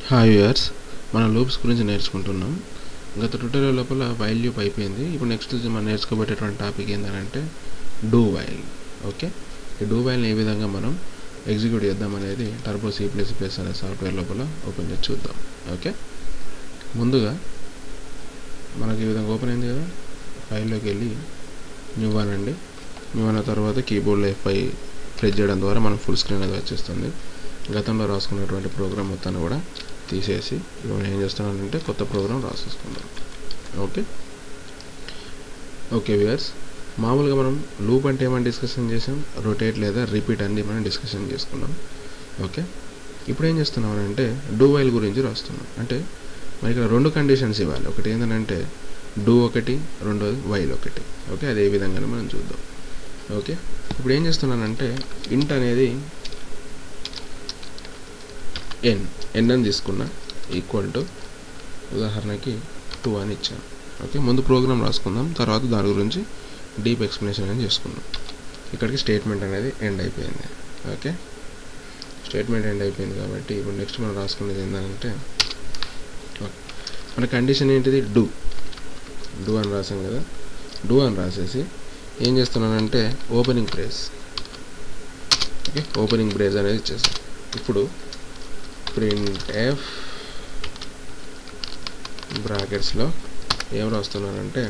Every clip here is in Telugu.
హాయ్ వ్యూయర్స్, మనం లూప్స్ గురించి నేర్చుకుంటున్నాం. గత ట్యుటోరియల్ లోపల వైల్ లూప్ అయిపోయింది. ఇప్పుడు నెక్స్ట్ మనం నేర్చుకోబోయేటువంటి టాపిక్ ఏంటంటే డూ వైల్. ఓకే, ఈ డూ వైల్ని ఏ విధంగా మనం ఎగ్జిక్యూట్ చేద్దాం అనేది టర్బో C++ అనే సాఫ్ట్వేర్ లోపల ఓపెన్ చేసి చూద్దాం. ఓకే, ముందుగా మనకి ఈ విధంగా ఓపెన్ అయింది కదా, ఫైల్లోకి వెళ్ళి న్యూ అనండి. న్యూ అన్న తర్వాత కీబోర్డ్లో F5 ప్రెస్ చేయడం ద్వారా మనం ఫుల్ స్క్రీన్ అనేది వచ్చేస్తుంది. గతంలో రాసుకున్నటువంటి ప్రోగ్రామ్ మొత్తాన్ని కూడా తీసేసి ఇప్పుడు నేను ఏం చేస్తున్నానంటే కొత్త ప్రోగ్రామ్ రాసేసుకుందాం. ఓకే వ్యూయర్స్, మామూలుగా మనం లూప్ అంటే ఏమైనా డిస్కషన్ చేసాం, రొటేట్ లేదా రిపీట్ అన్ని మనం డిస్కషన్ చేసుకున్నాం. ఓకే, ఇప్పుడు ఏం చేస్తున్నామనంటే డూ వైల్ గురించి రాస్తున్నాం. అంటే మరి ఇక్కడ రెండు కండిషన్స్ ఇవ్వాలి. ఒకటి ఏంటంటే డూ ఒకటి, రెండోది వైల్ ఒకటి. ఓకే, అదే విధంగానే మనం చూద్దాం. ఓకే, ఇప్పుడు ఏం చేస్తున్నానంటే ఇంట్ అనేది ఎన్ అని తీసుకున్నా, ఈక్వల్ టు ఉదాహరణకి 2 అని ఇచ్చాను. ఓకే, ముందు ప్రోగ్రామ్ రాసుకుందాం, తర్వాత దాని గురించి డీప్ ఎక్స్ప్లెనేషన్ అని చేసుకుందాం. ఇక్కడికి స్టేట్మెంట్ అనేది ఎండ్ అయిపోయింది. ఓకే, స్టేట్మెంట్ ఎండ్ అయిపోయింది కాబట్టి ఇప్పుడు నెక్స్ట్ మనం రాసుకునేది ఏంటంటే మన కండిషన్ ఏంటిది, డూ అని రాసాం కదా. డూ అని రాసేసి ఏం చేస్తున్నానంటే opening brace. Okay, opening brace అనేది ఇచ్చేసాం. ఇప్పుడు printf బ్రాకెట్స్లో ఏం రాస్తున్నానంటే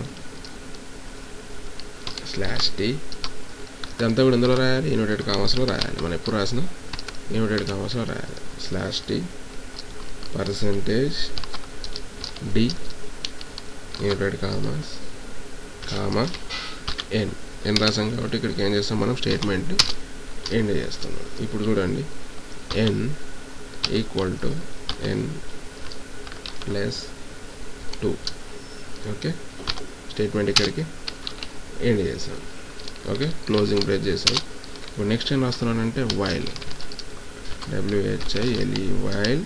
/t. ఇదంతా కూడా ఇందులో రాయాలి, ఇన్వర్టెడ్ కామర్స్లో రాయాలి. మనం ఎప్పుడు రాసినా ఇన్వర్టెడ్ కామర్స్లో రాయాలి. /t %d inverted commas n రాసాం కాబట్టి ఇక్కడికి ఏం చేస్తాం, మనం స్టేట్మెంట్ని ఎండ్ చేస్తున్నాం. ఇప్పుడు చూడండి, n equal to n plus 2. Okay, statement ఇక్కడికి ఎండ్ చేసాం. ఓకే, క్లోజింగ్ బ్రేస్ చేసాం. ఇప్పుడు నెక్స్ట్ ఏం రాస్తున్నానంటే వైల్, వైల్.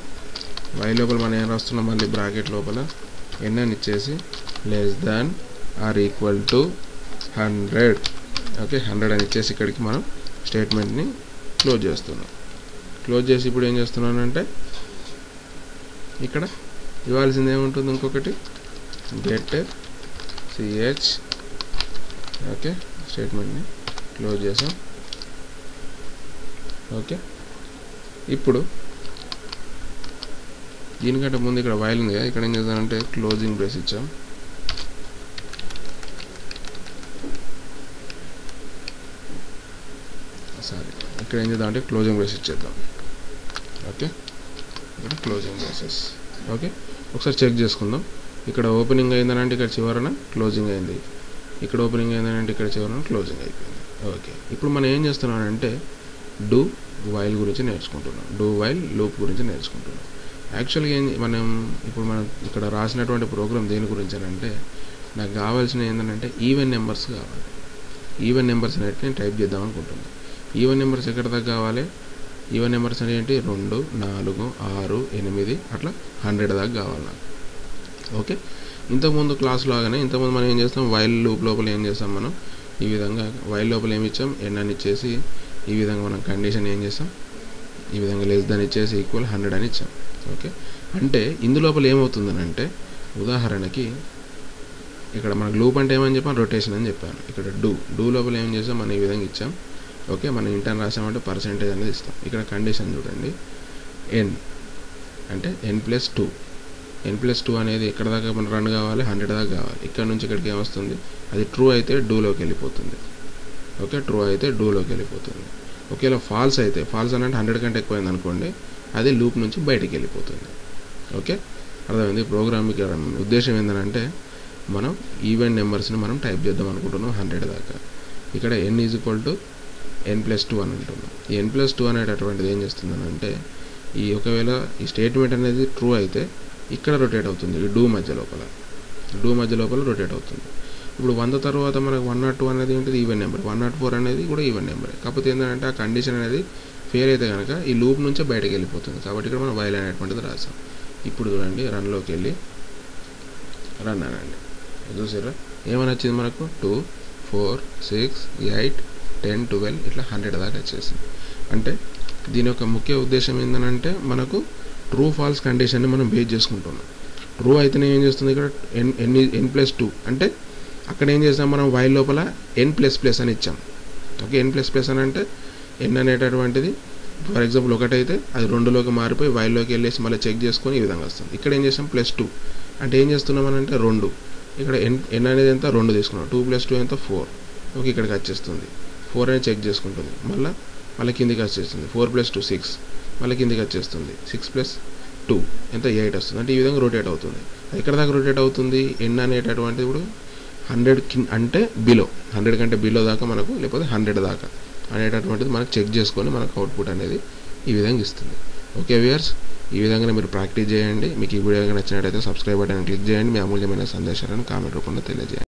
వైల్ లోపల మనం ఏం రాస్తున్నాం, మళ్ళీ బ్రాకెట్ లోపల n అని ఇచ్చేసి less than or equal to 100. Okay, 100 అని ఇచ్చేసి ఇక్కడికి మనం స్టేట్మెంట్ని క్లోజ్ చేస్తున్నాం. క్లోజ్ చేసి ఇప్పుడు ఏం చేస్తున్నానంటే ఇక్కడ ఇవ్వాల్సింది ఏముంటుంది, ఇంకొకటి గెట్ ch. ఓకే, స్టేట్మెంట్ని క్లోజ్ చేసాం. ఓకే, ఇప్పుడు దీనికంటే ముందు ఇక్కడ వైల్ ఉంది కదా, ఇక్కడ ఏం చేద్దామంటే క్లోజింగ్ బ్రేస్ ఇచ్చాం. ఇక్కడ ఏం చేద్దామంటే క్లోజింగ్ బ్రేస్ ఇచ్చేద్దాం. ఓకే, ఇక్కడ క్లోజింగ్ బ్రేసెస్. ఓకే, ఒకసారి చెక్ చేసుకుందాం. ఇక్కడ ఓపెనింగ్ అయిందనంటే ఇక్కడ చివరన క్లోజింగ్ అయింది, ఇక్కడ ఓపెనింగ్ అయిందనంటే ఇక్కడ చివరన క్లోజింగ్ అయిపోయింది. ఓకే, ఇప్పుడు మనం ఏం చేస్తున్నామంటే డూ వైల్ గురించి నేర్చుకుంటున్నాం, డూ వైల్ లూప్ గురించి నేర్చుకుంటున్నాం. యాక్చువల్గా మనం ఇక్కడ రాసినటువంటి ప్రోగ్రామ్ దేని గురించి అని అంటే నాకు కావాల్సిన ఏంటంటే ఈవెన్ నెంబర్స్ కావాలి. ఈవెన్ నెంబర్స్ అనేది నేను టైప్ చేద్దాం అనుకుంటున్నాను. ఈవెన్ నెంబర్స్ ఎక్కడ దాకా కావాలి, ఈవెన్ నెంబర్స్ అంటే ఏంటి, 2, 4, 6, 8 అట్లా 100 దాకా కావాలి నాకు. ఓకే, ఇంతకుముందు క్లాస్ లాగానే ఇంతకుముందు మనం ఏం చేస్తాం, వైల్ లూప్ లోపల ఏం చేస్తాం, మనం ఈ విధంగా వైల్ లోపల ఏమి ఇచ్చాం, n అని ఇచ్చేసి ఈ విధంగా మనం కండిషన్ ఏం చేస్తాం, ఈ విధంగా లెస్ దాన్ ఇచ్చేసి ఈక్వల్ 100 అని ఇచ్చాం. ఓకే, అంటే ఇందులోపల ఏమవుతుందని అంటే ఉదాహరణకి ఇక్కడ మనకు లూప్ అంటే ఏమని చెప్పాను, రొటేషన్ అని చెప్పాను. ఇక్కడ డూ లోపల ఏం చేసాం, మనం ఈ విధంగా ఇచ్చాం. ఓకే, మనం ఇంటర్ రాసామంటే పర్సెంటేజ్ అనేది ఇస్తాం. ఇక్కడ కండిషన్ చూడండి, n అంటే n+2. n+2 అనేది ఎక్కడ దాకా మనం రన్ కావాలి, 100 దాకా కావాలి. ఇక్కడ నుంచి ఇక్కడికి ఏమొస్తుంది, అది ట్రూ అయితే డూలోకి వెళ్ళిపోతుంది. ఓకే, ట్రూ అయితే డూలోకి వెళ్ళిపోతుంది. ఒకవేళ ఫాల్స్ అయితే, ఫాల్స్ అని అంటే 100 కంటే ఎక్కువైంది అనుకోండి, అది లూప్ నుంచి బయటికి వెళ్ళిపోతుంది. ఓకే, అర్థమైంది. ప్రోగ్రామింగ్ ఉద్దేశం ఏంటంటే మనం ఈవెన్ నెంబర్స్ని మనం టైప్ చేద్దాం అనుకుంటున్నాం 100 దాకా. ఇక్కడ n n+2 అని అంటున్నాం. ఈ n+2 అనేటటువంటిది ఏం చేస్తుందని అంటే ఒకవేళ ఈ స్టేట్మెంట్ అనేది ట్రూ అయితే ఇక్కడ రొటేట్ అవుతుంది, ఈ డూ మధ్య లోపల రొటేట్ అవుతుంది. ఇప్పుడు 100 తర్వాత మనకు 102 అనేది ఏంటిది, ఈవెన్ నెంబర్. 104 అనేది కూడా ఈవెన్ నెంబర్. కాకపోతే ఏంటంటే ఆ కండిషన్ అనేది ఫెయిల్ అయితే కనుక ఈ లూప్ నుంచే బయటకు వెళ్ళిపోతుంది. కాబట్టి ఇక్కడ మనం వైల్ అనేటువంటిది రాసాం. ఇప్పుడు చూడండి, రన్లోకి వెళ్ళి రన్ అనండి. చూసారా ఏమని వచ్చింది మనకు, 2, 4, 6, 8, 10, 12 ఇట్లా 100 దాకా వచ్చేసింది. అంటే దీని యొక్క ముఖ్య ఉద్దేశం ఏంటంటే మనకు ట్రూ ఫాల్స్ కండిషన్ని మనం బేస్ చేసుకుంటున్నాం. ట్రూ అయితేనే ఏం చేస్తుంది ఇక్కడ n+2 అంటే అక్కడ ఏం చేసాం మనం వైల్ లోపల n++ అని ఇచ్చాం. ఓకే, n++ అని అంటే n అనేటటువంటిది ఫర్ ఎగ్జాంపుల్ 1 అయితే అది 2లోకి మారిపోయి వైల్లోకి వెళ్ళేసి మళ్ళీ చెక్ చేసుకొని ఈ విధంగా వస్తుంది. ఇక్కడ ఏం చేసాం +2 అంటే ఏం చేస్తున్నాం అని అంటే 2. ఇక్కడ n అనేది ఎంత 2 తీసుకున్నాం. 2+2 ఎంత 4. ఓకే, ఇక్కడికి వచ్చేస్తుంది 4 అనేది చెక్ చేసుకుంటుంది. మళ్ళీ కిందికి వచ్చేస్తుంది 4+2 6. మళ్ళీ కిందికి వచ్చేస్తుంది 6+2 ఎంత 8 వస్తుంది. అంటే ఈ విధంగా రొటేట్ అవుతుంది. ఎక్కడ దాకా రొటేట్ అవుతుంది n అనేటటువంటిది ఇప్పుడు 100 అంటే బిలో 100 కంటే బిలో దాకా మనకు, లేకపోతే 100 దాకా అనేటటువంటిది మనకు చెక్ చేసుకొని మనకు అవుట్పుట్ అనేది ఈ విధంగా ఇస్తుంది. ఓకే వ్యూయర్స్, ఈ విధంగా మీరు ప్రాక్టీస్ చేయండి. మీకు ఈ వీడియో నచ్చినట్లయితే సబ్స్క్రైబ్ బటన్ క్లిక్ చేయండి. మీ అమూల్యమైన సందేశాలను కామెంట్ రూపంలో తెలియజేయండి.